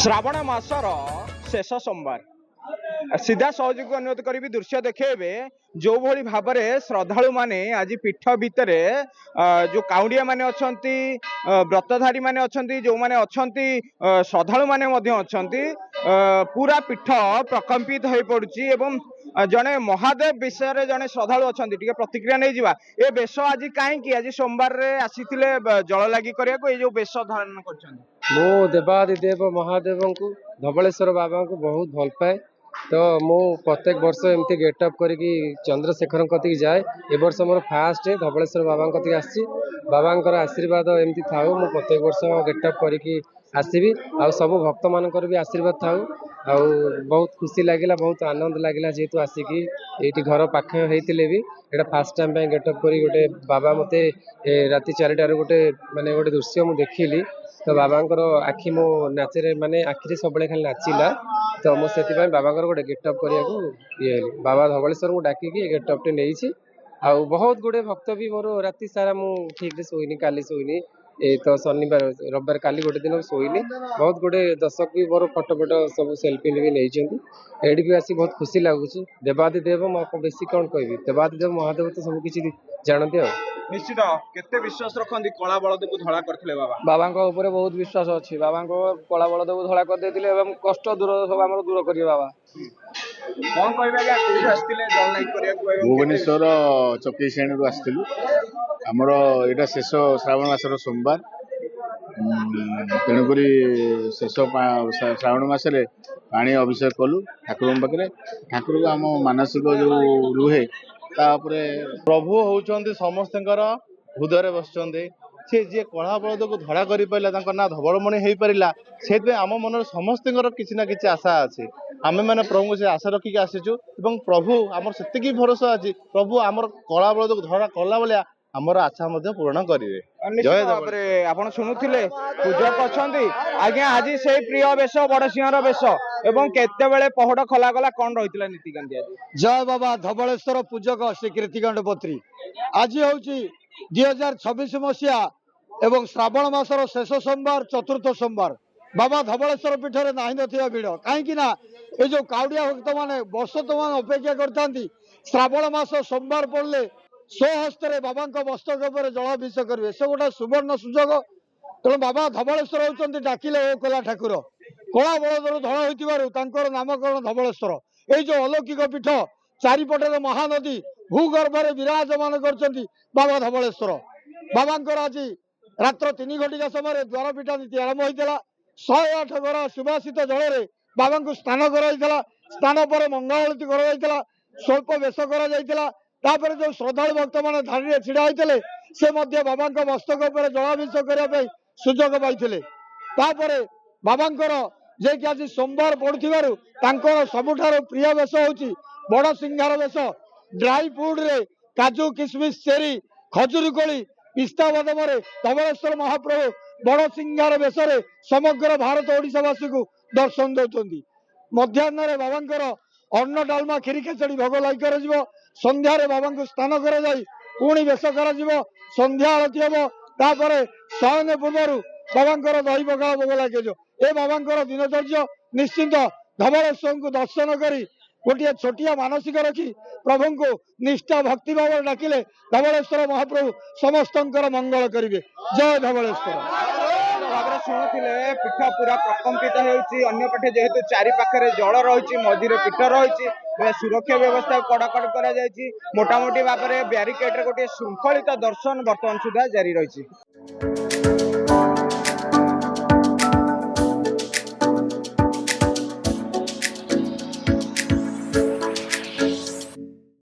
श्रावण मासर शेष सोमवार सीधा सहयोग को अनुरोध करी दृश्य देखेबे जो भली भाव में श्रद्धालु माने आज पीठ भितर जो काउंडिया माने अछंती व्रतधारी माने अछंती जो माने अछंती श्रद्धालु माने मध्य अछंती पूरा पीठ प्रकंपित हो पड़ुची एवं जने महादेव विषय रे जने श्रद्धालु अछंती टिके प्रतिक्रिया नै जिवा ए बेश आज काहे आज सोमवार रे आसीथिले जल लागी करिया को ए जो बेश धारण करछंती मो देवादिदेव महादेव को धवलेश्वर बाबा को बहुत भल पाए तो मु प्रत्येक वर्ष एमती गेटअप करके चंद्रशेखर कति जाए ए वर्ष मोर फास्ट धवलेश्वर बाबा कति आसी बाबा आशीर्वाद एमती था मु प्रत्येक वर्ष गेटअप करके आसबि आ सब भक्त मानकर भी आशीर्वाद था बहुत खुशी लगे बहुत आनंद लगे जेहेतु आसिकी ये घर पाखे होते भी एटा फास्ट टाइम गेटअप कर गोटे बाबा मते राति 4टार गोटे माने गोटे दृश्य मुझे देखिली तो बाबांकर आखि मो नाचे माने आखिरी सब खाली नाचिला तो मुझे बाबा गोटे गेटअप करने ये बाबा धवलेश्वर को डाकिकी गेटअप टे नहीं आ बहुत गुड़े भक्त भी मोर राति सारा मु ठीक से सोईनी काली सोईनी तो शनिवार रविवार काली गोटे दिन सोईनी बहुत गुड़े दर्शक भी मोर फटो फटो सब सेल्फी भी नहीं एडी भी आसी बहुत खुशी लगुच देवादिदेव बेसी कौन कह देवादिदेव महादेव तो सब किसी जानते आ निश्चित केते विश्वास रखती कला बलद को धड़ा करथिले बाबा बाबा ऊपर बहुत विश्वास अच्छी बाबा कला बलद को धड़ा कर देथिले एवं कष्ट दूर सब आमर दूर करिए बाबा कौन कहबे या कोइ आस्तिले जल लाइक करिया को भुवनेश्वर चौकी श्रेणी रु आस्तिलु हमर एटा शेष श्रावण मासर सोमवार तेणुकरी शेष श्रावण मासरे पानी अभिषेक कलु ठाकुर पाखे ठाकुर को आम मानसिक जो रुहे प्रभु होउचंदी समस्त हृदय बसचंदी से जी कला बलद को धड़ा कर पारा ना धवलमणि हो पारा से आम मन समस्त किसी ना कि आशा अच्छे आम मैंने प्रभु से आशा रखिक आसीचु प्रभु आमर से भरोसा अच्छी प्रभु आमर कला बलद को धड़ा कला भाया आमर आशा पूर्ण करेंगे आप शुणुले पूजक अच्छा आज्ञा आज से प्रिय वेश बड़ सिंहर वेश एवं केते पहड़ खला गला कौन रही नीतिकांति आज जय बाबा धवलेश्वर पूजक श्री कीर्तिकांड पत्री आज हूँ 2026 मसीहा एवं श्रावण मासर शेष सोमवार चतुर्थ सोमवार बाबा धवलेश्वर पीठ में ना ना भिड़ कहीं ये जो काउडिया भक्त मैंने वर्ष तमान अपेक्षा करते श्रावण मास सोमवार पड़े स्वहस्त बाबा मस्तक जलाभिषेक करेंगे से गोटे सुवर्ण सुजोग तेणु बाबा धवलेश्वर होती डाकिले ओ कला ठाकुर कला बलदर धड़ा होकर नामकरण धवलेश्वर ये जो अलौकिक पीठ चारिपटे महानदी भूगर्भ में विराजमान कर बाबा धवलेश्वर बाबा आज रात्र 3 घटिका समय द्वारपीठा नीति आरंभ होता 108 घर सुभाषित जल बाबा को स्नान कर स्नान पर मंगलारती कर स्वल्प बेश कर जो श्रद्धालु भक्त मान धाड़ी छिड़ा होते से बाबा मस्तक जलाभिषेक करने सुजोग पाई बाबा जे कि आज सोमवार पड़ुवर सबुठार प्रिय वेश हूँ बड़ सिंहार वेश ड्राई फुड रे काजू किशमिश चेरी खजूरी कोली पिस्ता बादाम धवलेश्वर महाप्रभु बड़ सिंहार वेश समग्र भारत ओडिशावासी को दर्शन दौरान मध्याह्न बाबा अन्न डालमा खीरी खेचड़ी भोग लाई कर संध्यारे बाबा को स्नान कर पुणी बेश कर संध्या आरती हम तापर शयन पूर्व बाबा दही पखाड़ भोग लगे ए बाबा दिनचर्या निश्चिंत धवलेश्वर को दर्शन कर गोटे छोटिया मानसिक रखी प्रभु को निष्ठा भक्ति भाव डाकिले धवलेश्वर महाप्रभु समस्त मंगल करेंगे जय धवलेश्वर शुणुले पीठ पूरा प्रकंपित होपटे जेहेतु चारि पाखे जल रही मझे पीठ रही सुरक्षा व्यवस्था कड़ाकड़ कर मोटामोटी भाव में ब्यारिकेड गोटे श्रृंखलित दर्शन बर्तमान सुधा जारी रही।